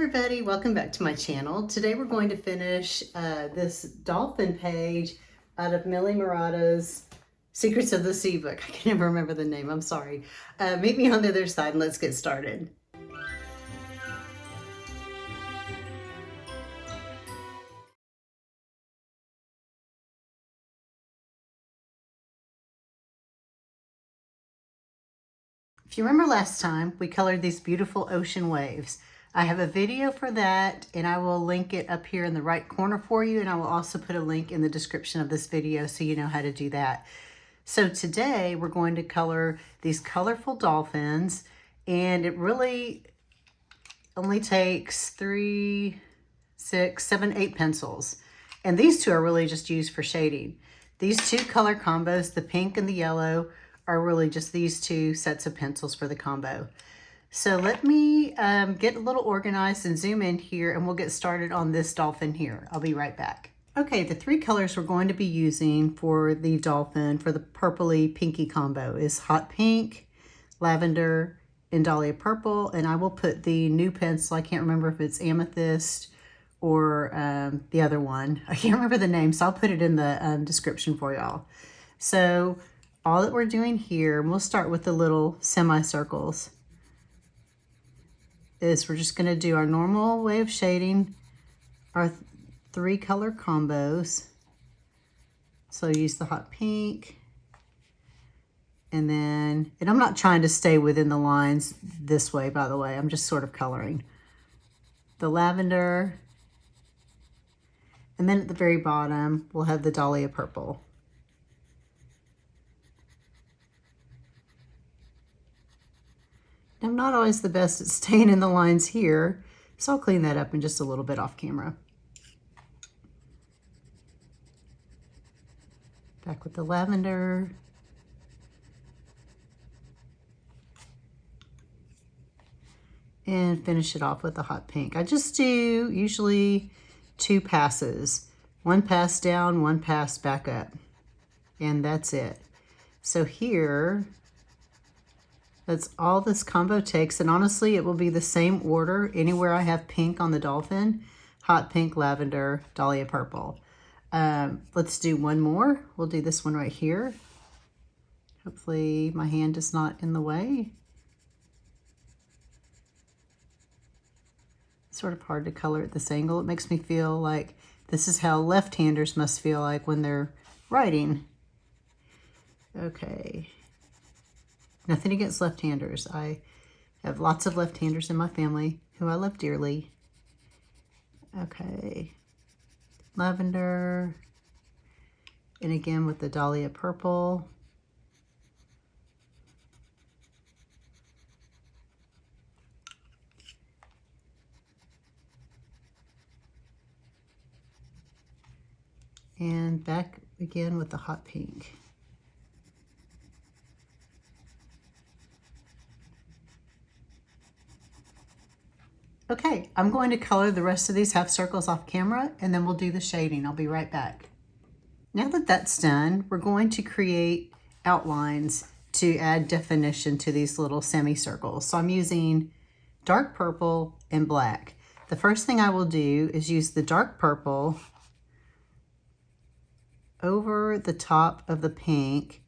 everybody, welcome back to my channel. Today we're going to finish this dolphin page out of Millie Marotta's Secrets of the Sea book. I can never remember the name, I'm sorry. Meet me on the other side and let's get started. If you remember last time, we colored these beautiful ocean waves. I have a video for that and I will link it up here in the right corner for you, and I will also put a link in the description of this video so you know how to do that. So today we're going to color these colorful dolphins, and it really only takes 3, 6, 7, 8 pencils. And these two are really just used for shading. These two color combos, the pink and the yellow, are really just these two sets of pencils for the combo. So let me get a little organized and zoom in here, and we'll get started on this dolphin here. I'll be right back. Okay, the 3 colors we're going to be using for the dolphin, for the purpley pinky combo, is hot pink, lavender, and dahlia purple. And I will put the new pencil, I can't remember if it's amethyst or the other one. I can't remember the name, so I'll put it in the description for y'all. So all that we're doing here, and we'll start with the little semicircles, is we're just going to do our normal way of shading our 3 color combos. So use the hot pink, and I'm not trying to stay within the lines this way, by the way. I'm just sort of coloring the lavender, and then at the very bottom we'll have the dahlia purple. I'm not always the best at staying in the lines here, so I'll clean that up in just a little bit off camera. Back with the lavender. And finish it off with the hot pink. I just do usually 2 passes. 1 pass down, 1 pass back up. And that's it. So here, that's all this combo takes, and honestly, it will be the same order anywhere I have pink on the dolphin. Hot pink, lavender, dahlia purple. Let's do one more. We'll do this one right here. Hopefully my hand is not in the way. It's sort of hard to color at this angle. It makes me feel like this is how left-handers must feel like when they're writing. Okay. Nothing against left-handers. I have lots of left-handers in my family who I love dearly. Okay. Lavender. And again with the dahlia purple. And back again with the hot pink. Okay, I'm going to color the rest of these half circles off camera, and then we'll do the shading. I'll be right back. Now that that's done, we're going to create outlines to add definition to these little semicircles. So I'm using dark purple and black. The first thing I will do is use the dark purple over the top of the pink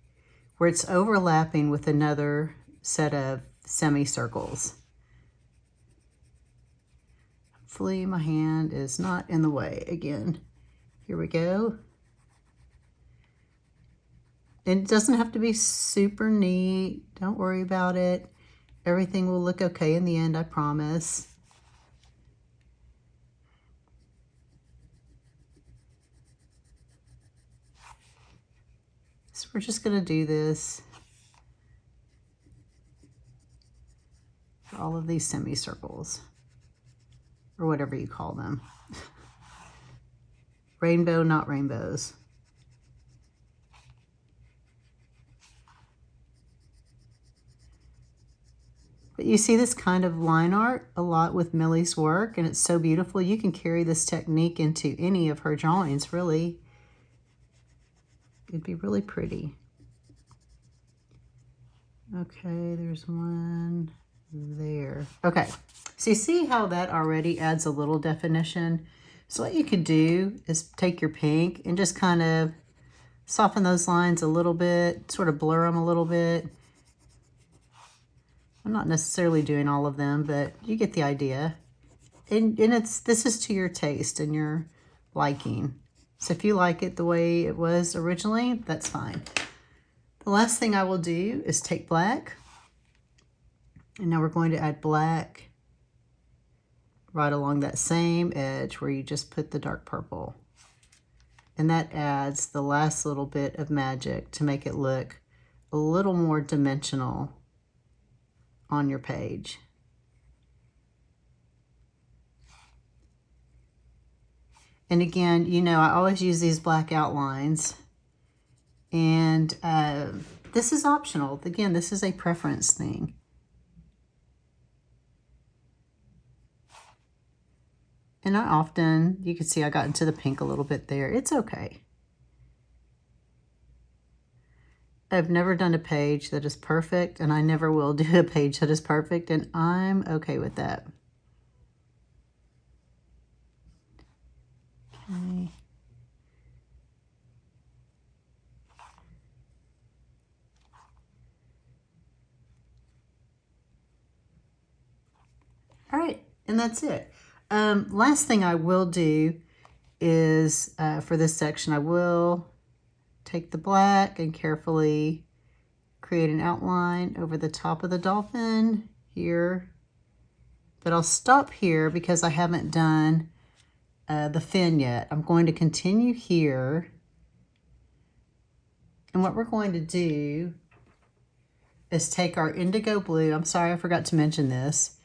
where it's overlapping with another set of semicircles. Hopefully my hand is not in the way again. Here we go. And it doesn't have to be super neat. Don't worry about it. Everything will look okay in the end, I promise. So we're just going to do this for all of these semicircles, or whatever you call them. Rainbow, not rainbows. But you see this kind of line art a lot with Millie's work, and it's so beautiful. You can carry this technique into any of her drawings, really. It'd be really pretty. Okay, there's one. there. Okay, so you see how that already adds a little definition? So what you could do is take your pink and just kind of soften those lines a little bit, sort of blur them a little bit. I'm not necessarily doing all of them, but you get the idea. And this is to your taste and your liking. So if you like it the way it was originally, that's fine. The last thing I will do is take black. And now we're going to add black right along that same edge where you just put the dark purple. And that adds the last little bit of magic to make it look a little more dimensional on your page. And again, you know, I always use these black outlines. And this is optional. Again, this is a preference thing. And I often, you can see I got into the pink a little bit there. It's okay. I've never done a page that is perfect, and I never will do a page that is perfect, and I'm okay with that. Okay. All right, and that's it. Last thing I will do is, for this section, I will take the black and carefully create an outline over the top of the dolphin here. But I'll stop here because I haven't done the fin yet. I'm going to continue here. And what we're going to do is take our indigo blue. I'm sorry, I forgot to mention this.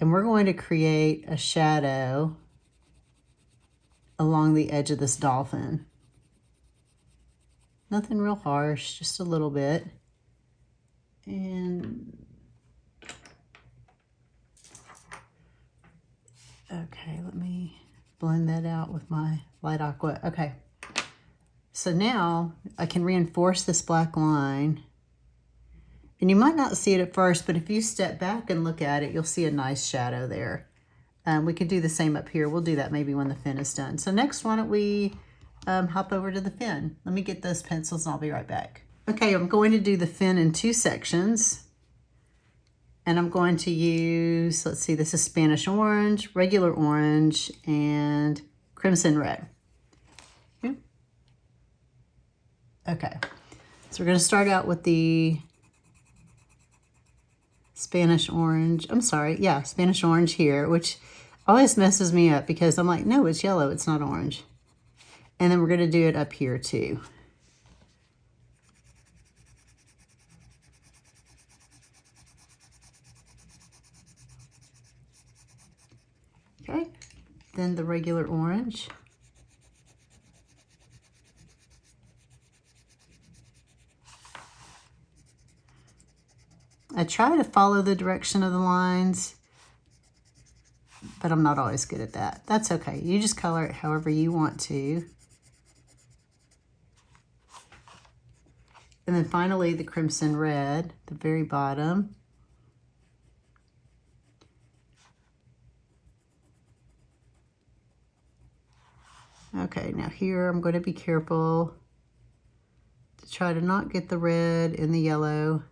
And we're going to create a shadow along the edge of this dolphin. Nothing real harsh, just a little bit. And okay, let me blend that out with my light aqua. Okay, so now I can reinforce this black line. And you might not see it at first, but if you step back and look at it, you'll see a nice shadow there. We could do the same up here. We'll do that maybe when the fin is done. So next, why don't we hop over to the fin. Let me get those pencils and I'll be right back. Okay, I'm going to do the fin in 2 sections. And I'm going to use, let's see, this is Spanish orange, regular orange, and crimson red. Okay, so we're going to start out with the Spanish orange. I'm sorry, yeah, Spanish orange here, which always messes me up because I'm like, no, it's yellow, it's not orange. And then we're going to do it up here too. Okay, then the regular orange. I try to follow the direction of the lines, but I'm not always good at that. That's okay. You just color it however you want to. And then finally the crimson red, the very bottom. Okay, now here I'm going to be careful to try to not get the red in the yellow.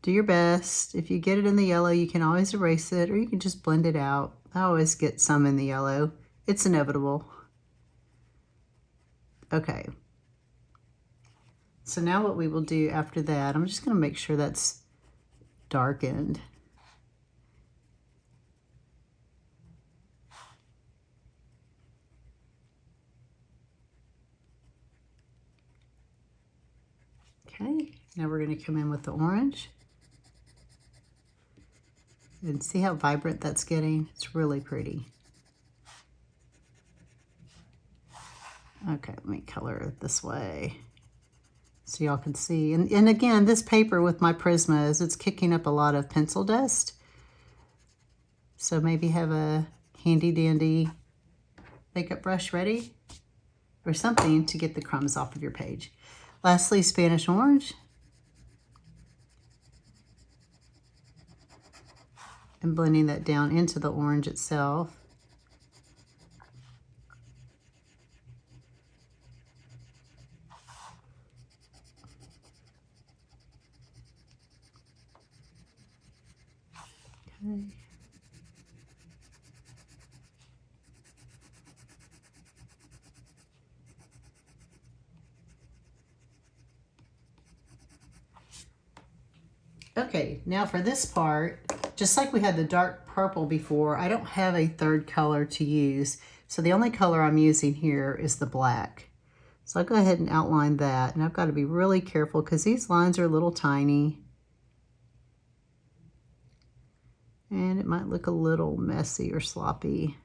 Do your best. If you get it in the yellow, you can always erase it, or you can just blend it out. I always get some in the yellow. It's inevitable. Okay. So now what we will do after that, I'm just going to make sure that's darkened. Okay, now we're going to come in with the orange. And see how vibrant that's getting? It's really pretty. Okay, let me color it this way so y'all can see. And again, this paper with my Prismas, it's kicking up a lot of pencil dust. So maybe have a handy dandy makeup brush ready or something to get the crumbs off of your page. Lastly, Spanish orange. and blending that down into the orange itself. Okay. Okay, now for this part, just like we had the dark purple before, I don't have a third color to use. So the only color I'm using here is the black. So I'll go ahead and outline that. And I've got to be really careful because these lines are a little tiny. And it might look a little messy or sloppy.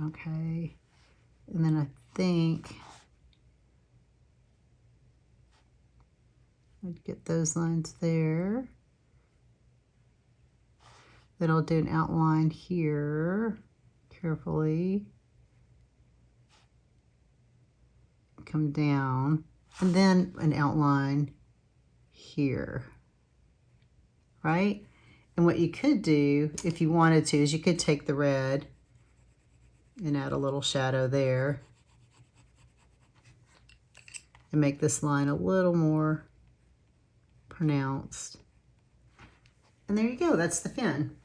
Okay, and then I think I'd get those lines there. Then I'll do an outline here carefully. Come down, and then an outline here, right? And what you could do, if you wanted to, is you could take the red and add a little shadow there and make this line a little more pronounced. And there you go, that's the fin.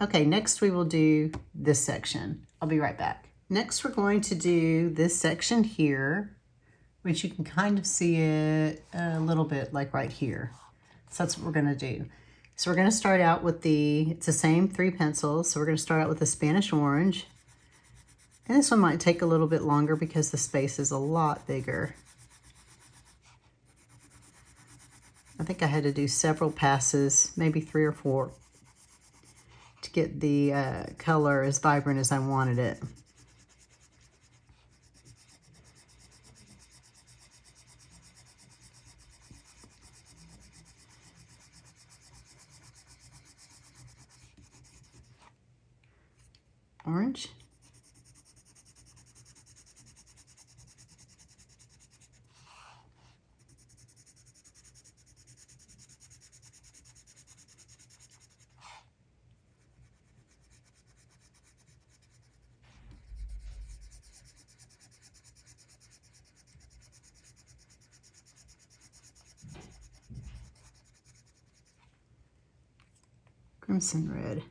Okay, next we will do this section. I'll be right back. Next we're going to do this section here, which you can kind of see it a little bit like right here. So that's what we're gonna do. So we're gonna start out with it's the same 3 pencils. So we're gonna start out with the Spanish orange. And this one might take a little bit longer because the space is a lot bigger. I think I had to do several passes, maybe 3 or 4, to get the color as vibrant as I wanted it. Orange. Crimson red.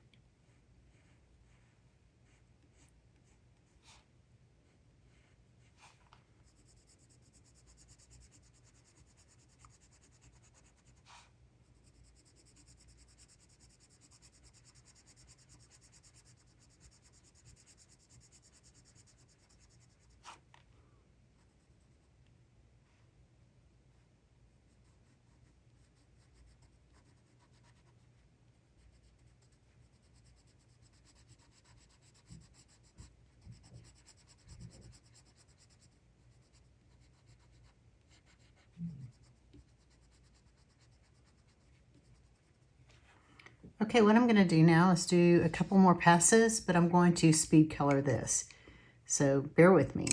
Okay, what I'm gonna do now is do a couple more passes, but I'm going to speed color this. So bear with me.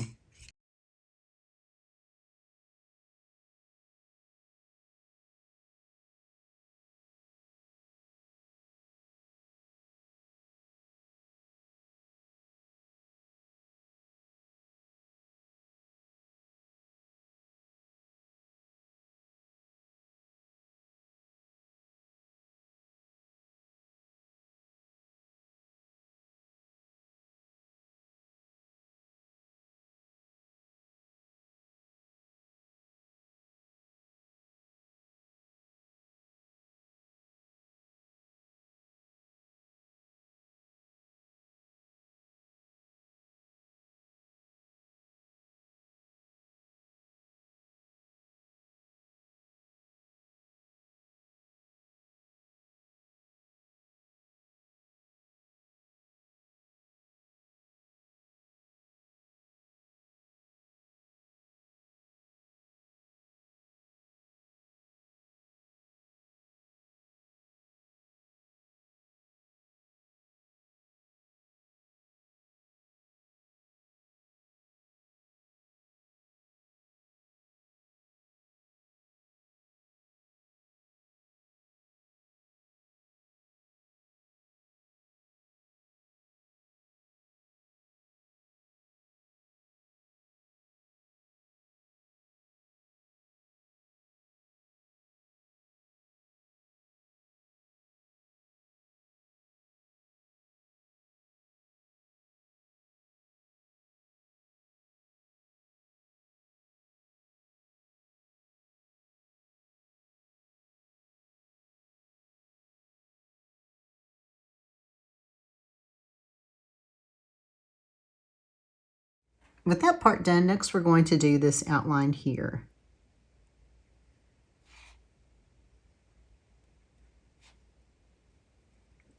With that part done, next we're going to do this outline here.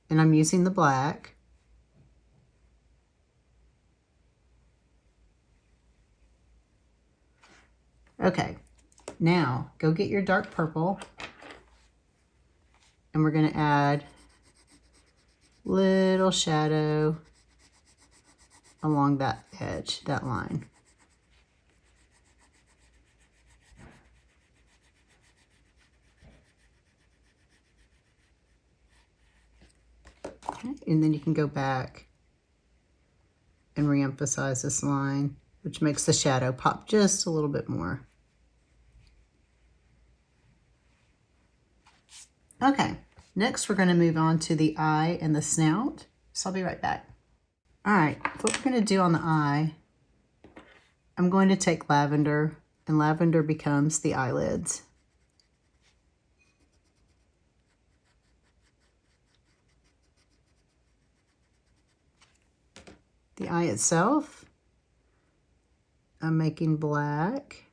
And I'm using the black. Okay, now go get your dark purple, and we're going to add little shadow along that edge, that line. Okay, and then you can go back and re-emphasize this line, which makes the shadow pop just a little bit more. Okay, next we're going to move on to the eye and the snout. So I'll be right back. All right, what we're going to do on the eye, I'm going to take lavender, and lavender becomes the eyelids. The eye itself, I'm making black.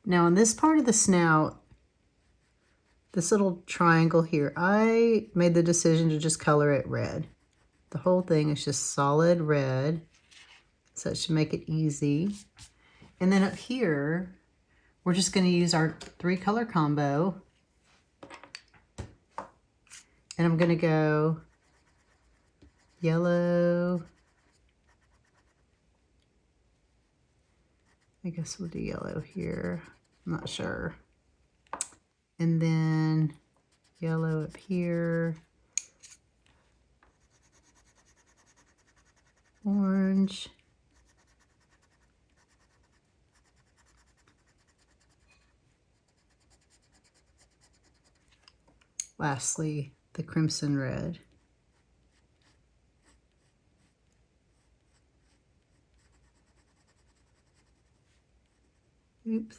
Now on this part of the snout, this little triangle here, I made the decision to just color it red. The whole thing is just solid red, so it should make it easy. And then up here, we're just going to use our 3-color combo. And I'm going to go yellow. I guess we'll do yellow here. I'm not sure. And then yellow up here. Orange. Lastly, the crimson red. Oops.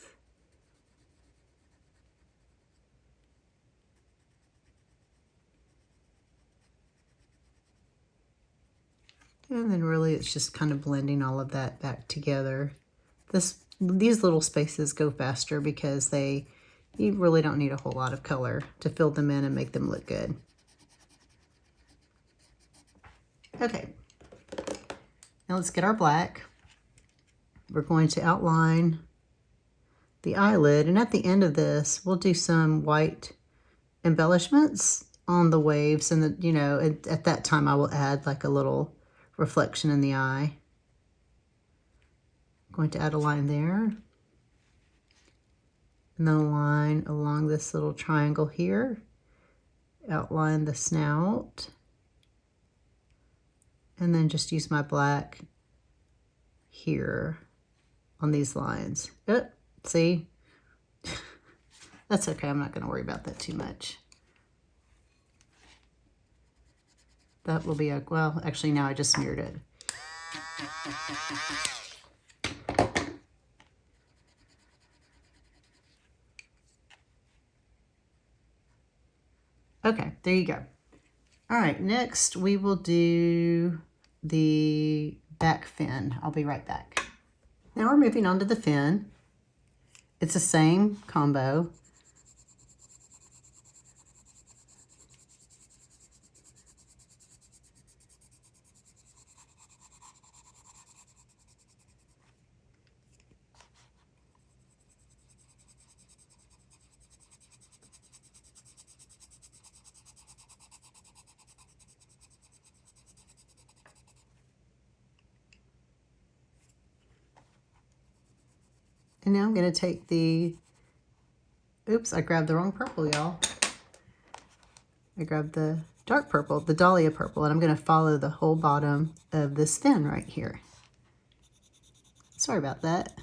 And then really it's just kind of blending all of that back together. These little spaces go faster because you really don't need a whole lot of color to fill them in and make them look good. Okay, now let's get our black. We're going to outline the eyelid, and at the end of this, we'll do some white embellishments on the waves, and at that time I will add like a little reflection in the eye. I'm going to add a line there. And then a line along this little triangle here. Outline the snout. And then just use my black here on these lines. See? That's okay, I'm not going to worry about that too much. That will be well, actually now I just smeared it. Okay, there you go. All right, next we will do the back fin. I'll be right back. Now we're moving on to the fin. It's the same combo. And now I'm going to take oops, I grabbed the wrong purple, y'all. I grabbed the dark purple, the dahlia purple, and I'm going to follow the whole bottom of this fin right here. Sorry about that.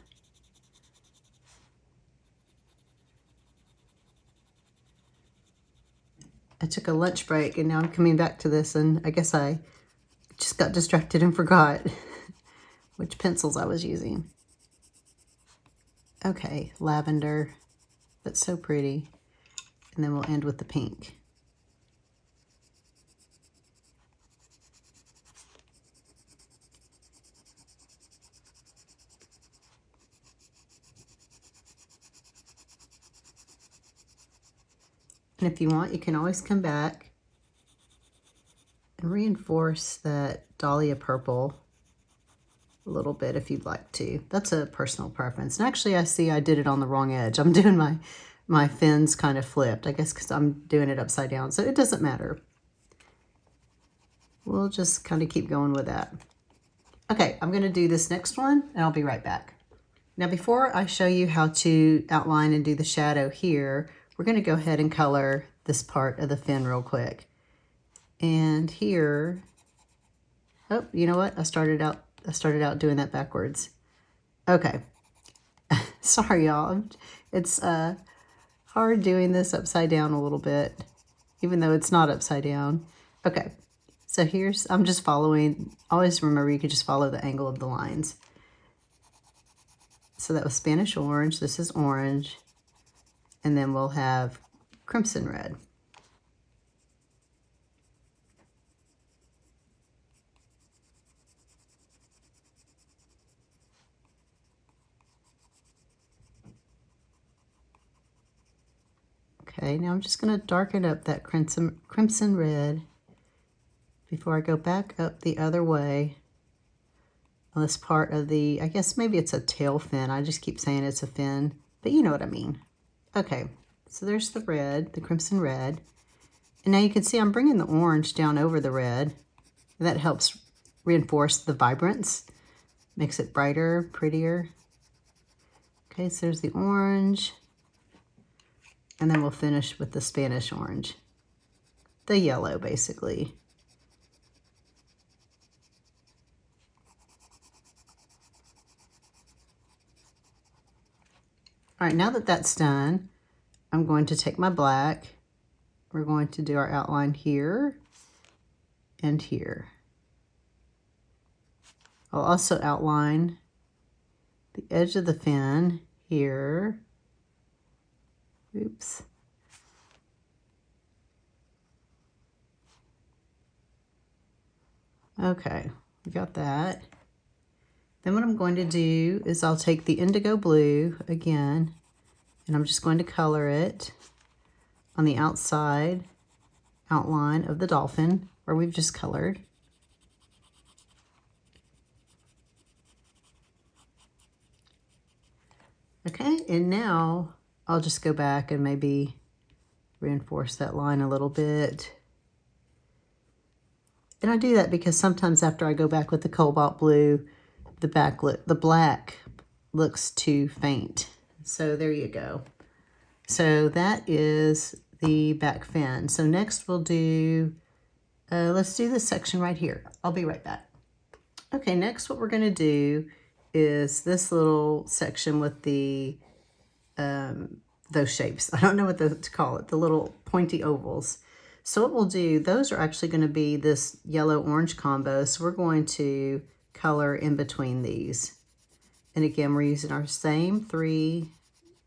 I took a lunch break and now I'm coming back to this, and I guess I just got distracted and forgot which pencils I was using. Okay, lavender. That's so pretty. And then we'll end with the pink. And if you want, you can always come back and reinforce that dahlia purple a little bit if you'd like to. That's a personal preference. And actually, I see I did it on the wrong edge. I'm doing my fins kind of flipped, I guess because I'm doing it upside down. So it doesn't matter. We'll just kind of keep going with that. Okay, I'm going to do this next one, and I'll be right back. Now, before I show you how to outline and do the shadow here, we're going to go ahead and color this part of the fin real quick. And here, oh, you know what? I started out doing that backwards. Okay. Sorry, y'all. It's hard doing this upside down a little bit, even though it's not upside down. Okay. So here's, I'm just following, always remember you could just follow the angle of the lines. So that was Spanish orange, this is orange, and then we'll have crimson red. Okay, now I'm just going to darken up that crimson red before I go back up the other way on this part of the, I guess maybe it's a tail fin. I just keep saying it's a fin, but you know what I mean. Okay, so there's the red, the crimson red. And now you can see I'm bringing the orange down over the red. That helps reinforce the vibrance, makes it brighter, prettier. Okay, so there's the orange. And then we'll finish with the Spanish orange, the yellow basically. All right, now that that's done, I'm going to take my black. We're going to do our outline here and here. I'll also outline the edge of the fin here. Oops. Okay, we got that. Then what I'm going to do is I'll take the indigo blue again, and I'm just going to color it on the outside outline of the dolphin where we've just colored. Okay, and now I'll just go back and maybe reinforce that line a little bit. And I do that because sometimes after I go back with the cobalt blue, the black looks too faint. So there you go. So that is the back fin. So next we'll do, let's do this section right here. I'll be right back. Okay, next what we're going to do is this little section with the those shapes. I don't know what to call it, the little pointy ovals. So what we'll do, those are actually going to be this yellow-orange combo. So we're going to color in between these. And again, we're using our same 3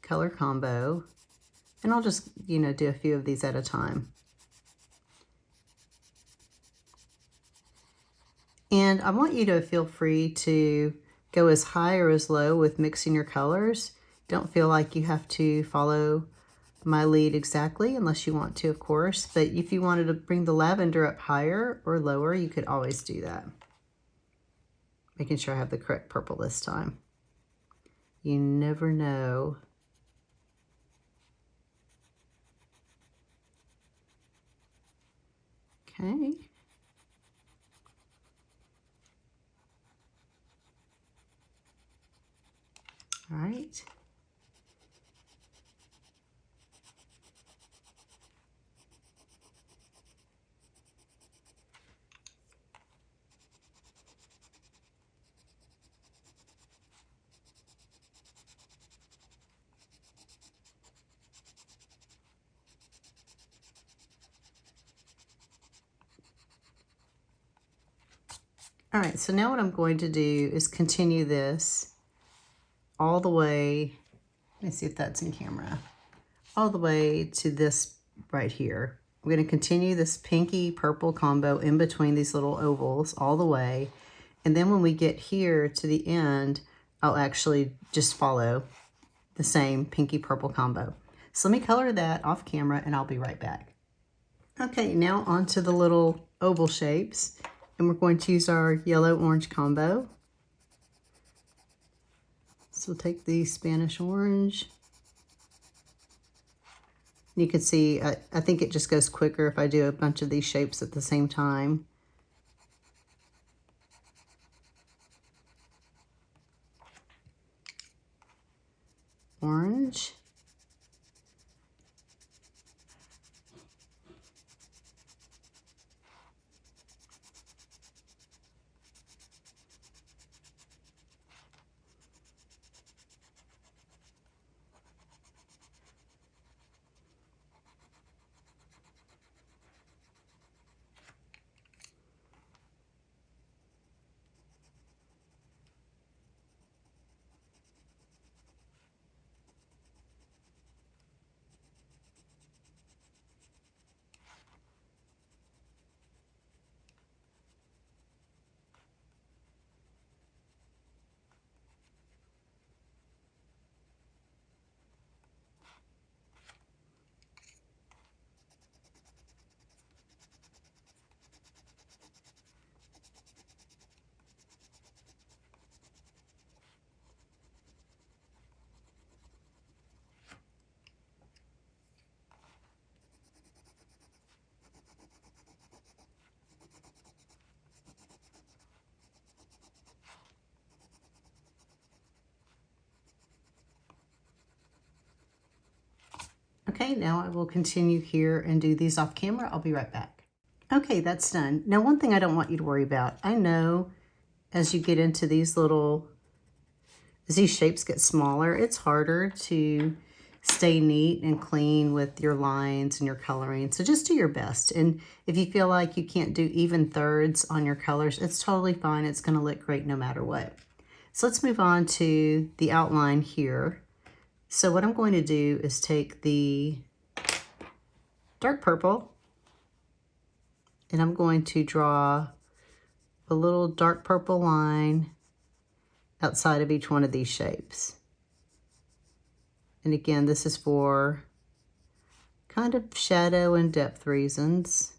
color combo. And I'll just, you know, do a few of these at a time. And I want you to feel free to go as high or as low with mixing your colors. Don't feel like you have to follow my lead exactly unless you want to, of course. But if you wanted to bring the lavender up higher or lower, you could always do that. Making sure I have the correct purple this time. You never know. Okay. All right. All right, so now what I'm going to do is continue this all the way. Let me see if that's in camera. all the way to this right here. I'm going to continue this pinky purple combo in between these little ovals all the way. And then when we get here to the end, I'll actually just follow the same pinky purple combo. So let me color that off camera and I'll be right back. Okay, now onto the little oval shapes. And we're going to use our yellow-orange combo. So we'll take the Spanish orange. You can see, I think it just goes quicker if I do a bunch of these shapes at the same time. Orange. Okay, now I will continue here and do these off camera. I'll be right back. Okay, that's done. Now, one thing I don't want you to worry about. I know as you get into these as these shapes get smaller, it's harder to stay neat and clean with your lines and your coloring. So just do your best. And if you feel like you can't do even thirds on your colors, it's totally fine. It's going to look great no matter what. So let's move on to the outline here. So what I'm going to do is take the dark purple and I'm going to draw a little dark purple line outside of each one of these shapes. And again, this is for kind of shadow and depth reasons.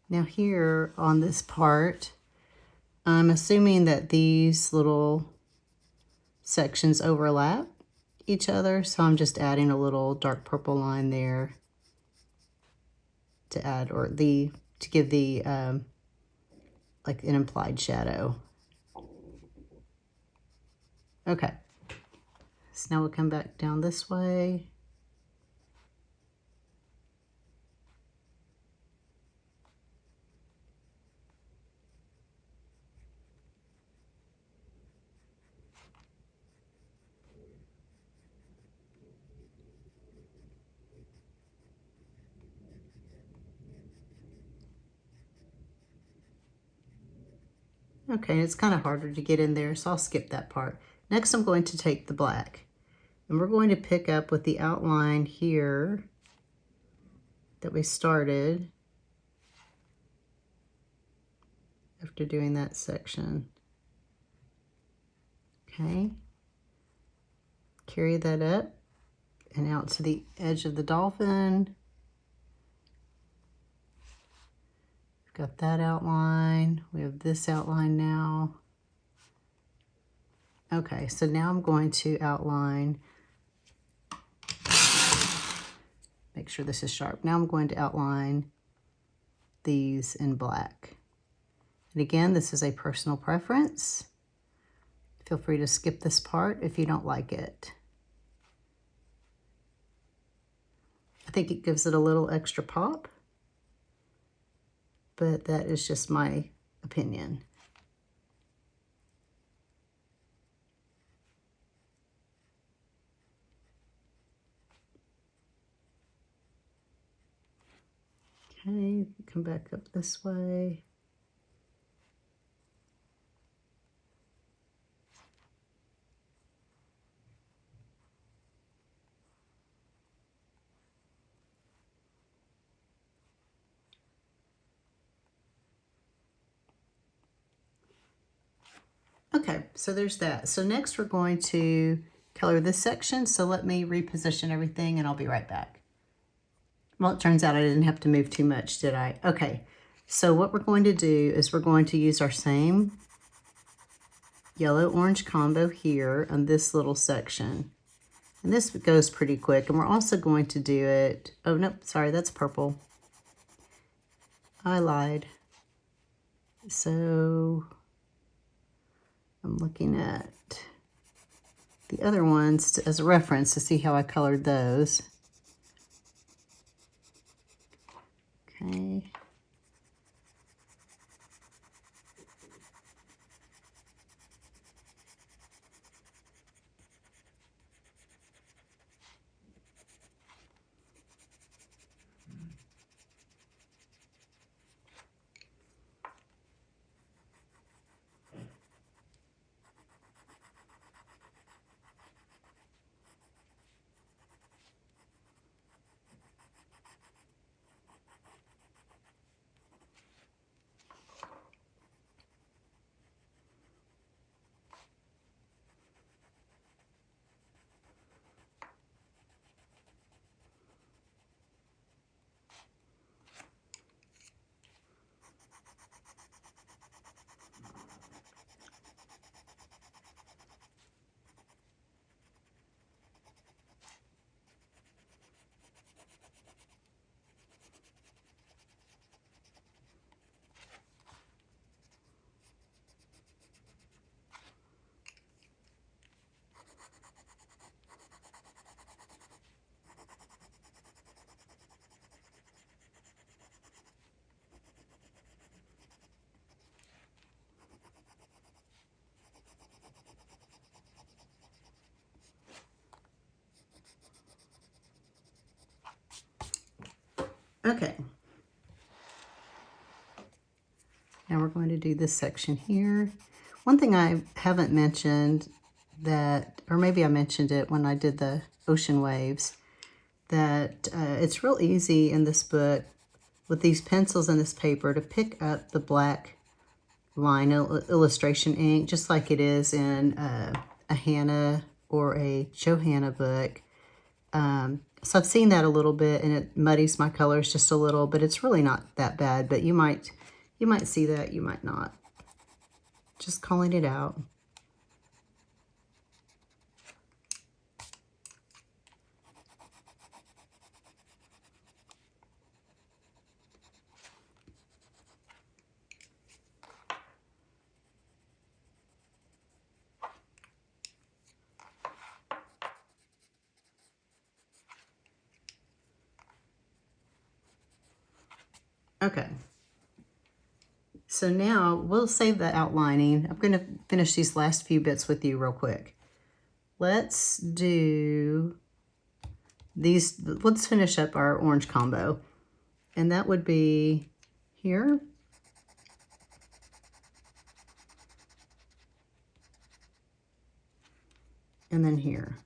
Now here on this part, I'm assuming that these little sections overlap each other, so I'm just adding a little dark purple line there to add, or to give the like an implied shadow. Okay, so now we'll come back down this way. Okay, it's kind of harder to get in there, so I'll skip that part. Next, I'm going to take the black, and we're going to pick up with the outline here that we started after doing that section. Okay, carry that up and out to the edge of the dolphin. Got that outline. We have this outline now. Okay, so now I'm going to outline, make sure this is sharp. Now I'm going to outline these in black. And again, this is a personal preference. Feel free to skip this part if you don't like it. I think it gives it a little extra pop, but that is just my opinion. Okay, come back up this way. Okay, so there's that. So next we're going to color this section. So let me reposition everything and I'll be right back. Well, it turns out I didn't have to move too much, did I? Okay, so what we're going to do is we're going to use our same yellow-orange combo here on this little section. And this goes pretty quick. And we're also going to do it, oh, nope, sorry, that's purple. I lied. So I'm looking at the other ones as a reference to see how I colored those. Okay. Okay. Now we're going to do this section here. One thing I haven't mentioned that, or maybe I mentioned it when I did the ocean waves, that it's real easy in this book with these pencils and this paper to pick up the black line illustration ink, just like it is in a Hannah or a Johanna book. So I've seen that a little bit, and it muddies my colors just a little, but it's really not that bad. But you might see that, you might not. Just calling it out. Okay. So now we'll save the outlining. I'm going to finish these last few bits with you real quick. Let's do these. Let's finish up our orange combo. And that would be here. And then here.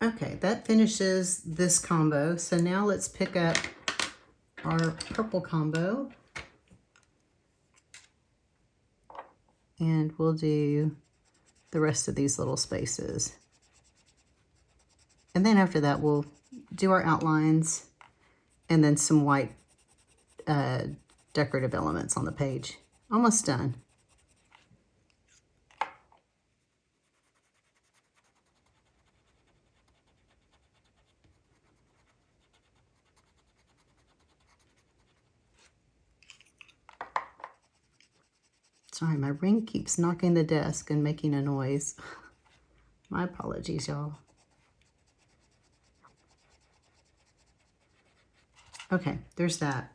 Okay, that finishes this combo. So now let's pick up our purple combo. And we'll do the rest of these little spaces. And then after that, we'll do our outlines and then some white decorative elements on the page. Almost done. Sorry, my ring keeps knocking the desk and making a noise. My apologies, y'all. Okay, there's that.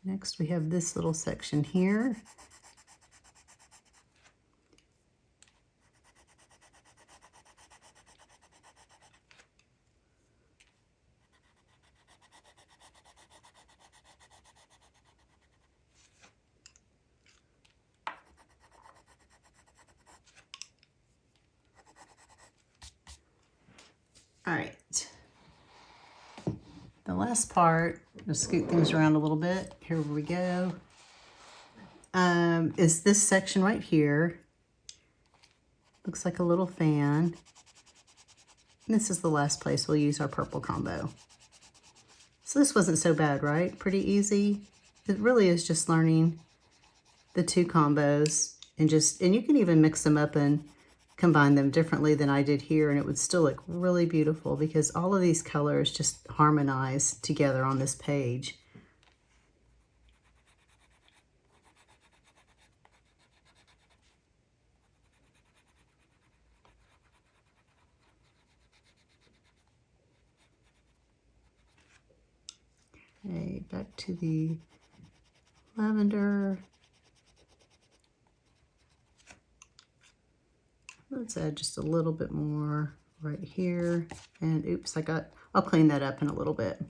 Next, we have this little section here. All right, the last part, let's scoot things around a little bit. Here we go. Is this section right here. Looks like a little fan. And this is the last place we'll use our purple combo. So this wasn't so bad, right? Pretty easy. It really is just learning the two combos and you can even mix them up and combine them differently than I did here, and it would still look really beautiful because all of these colors just harmonize together on this page. Okay, back to the lavender. Let's add just a little bit more right here. And oops, I'll clean that up in a little bit.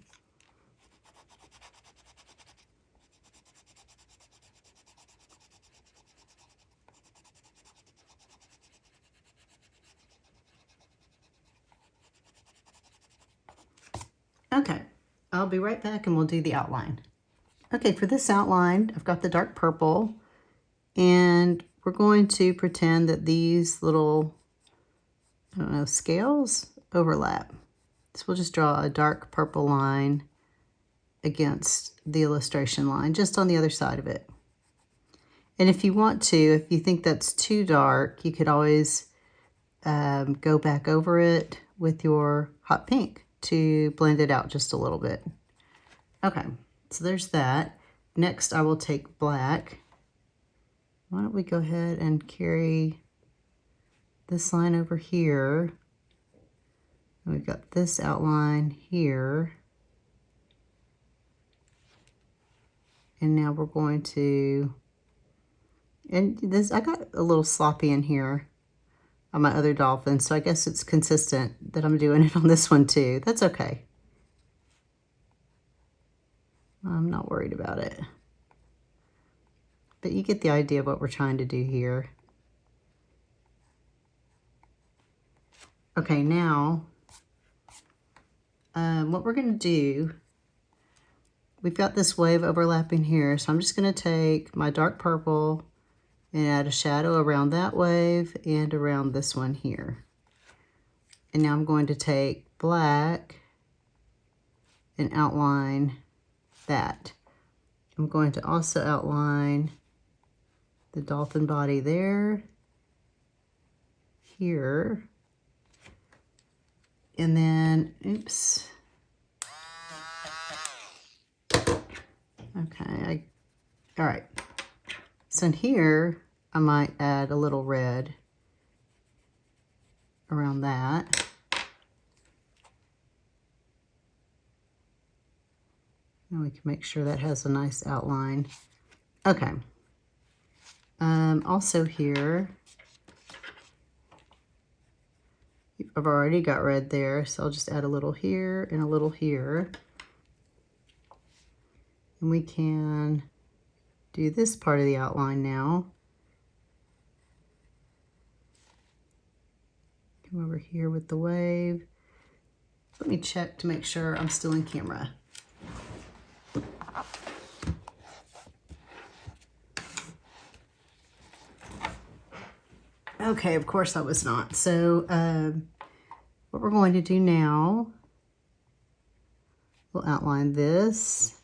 Okay, I'll be right back and we'll do the outline. Okay, for this outline, I've got the dark purple, and we're going to pretend that these little, I don't know, scales overlap. So we'll just draw a dark purple line against the illustration line, just on the other side of it. And if you want to, if you think that's too dark, you could always go back over it with your hot pink to blend it out just a little bit. Okay, so there's that. Next, I will take black. Why don't we go ahead and carry this line over here. And we've got this outline here. And now we're going to, and this, I got a little sloppy in here on my other dolphin, so I guess it's consistent that I'm doing it on this one too. That's okay. I'm not worried about it. But you get the idea of what we're trying to do here. Okay, now, what we're going to do, we've got this wave overlapping here, so I'm just going to take my dark purple and add a shadow around that wave and around this one here. And now I'm going to take black and outline that. I'm going to also outline the dolphin body there, here, and then, oops. Okay, all right. So in here, I might add a little red around that. And we can make sure that has a nice outline. Okay. Also here, I've already got red there, so I'll just add a little here and a little here. And we can do this part of the outline now. Come over here with the wave. Let me check to make sure I'm still in camera. Okay, of course I was not. So what we're going to do now, we'll outline this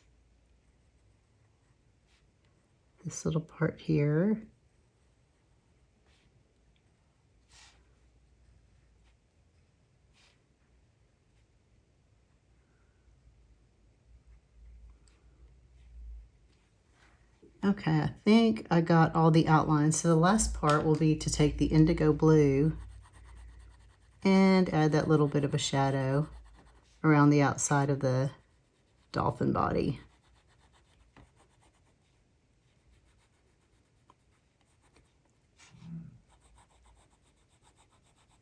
little part here. Okay, I think I got all the outlines. So the last part will be to take the indigo blue and add that little bit of a shadow around the outside of the dolphin body.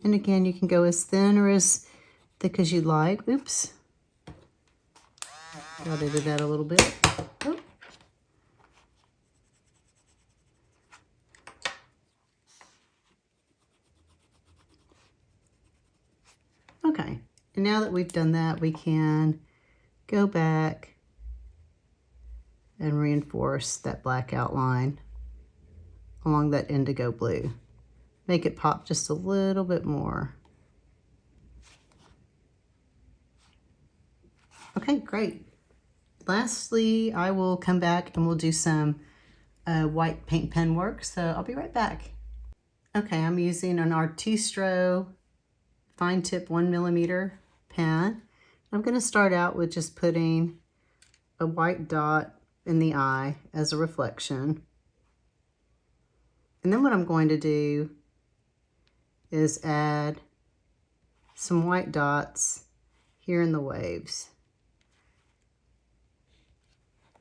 And again, you can go as thin or as thick as you'd like. Oops. Got into that a little bit. Oh. Okay, and now that we've done that, we can go back and reinforce that black outline along that indigo blue. Make it pop just a little bit more. Okay, great. Lastly, I will come back and we'll do some white paint pen work, so I'll be right back. Okay, I'm using an Artistro fine tip 1mm pen. I'm going to start out with just putting a white dot in the eye as a reflection. And then what I'm going to do is add some white dots here in the waves.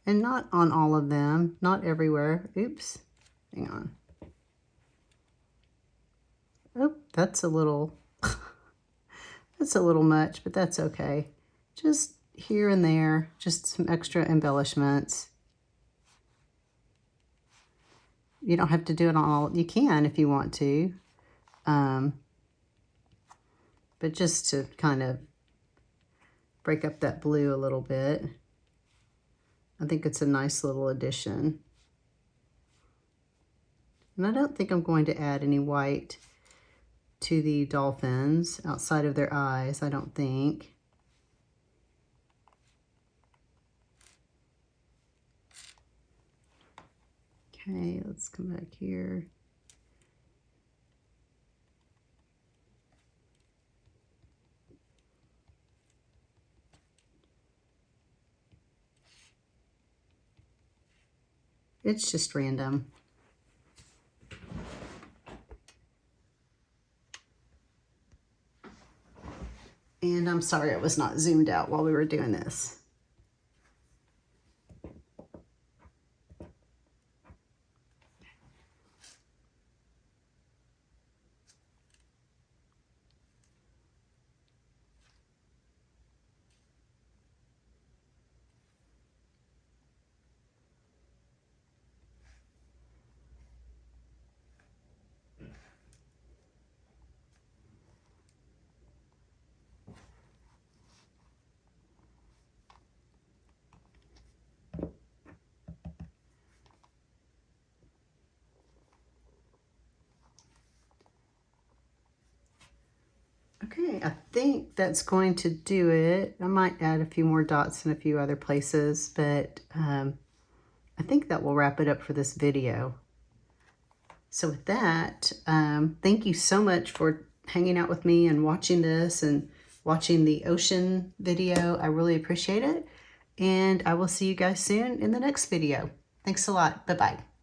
And not on all of them, not everywhere. Oops, hang on. Oh, that's a little, that's a little much, but that's okay. Just here and there, just some extra embellishments. You don't have to do it on all, you can if you want to. But just to kind of break up that blue a little bit. I think it's a nice little addition. And I don't think I'm going to add any white to the dolphins outside of their eyes, I don't think. Okay, let's come back here. It's just random. And I'm sorry I was not zoomed out while we were doing this. Okay, I think that's going to do it. I might add a few more dots in a few other places, but I think that will wrap it up for this video. So with that, thank you so much for hanging out with me and watching this and watching the ocean video. I really appreciate it. And I will see you guys soon in the next video. Thanks a lot. Bye-bye.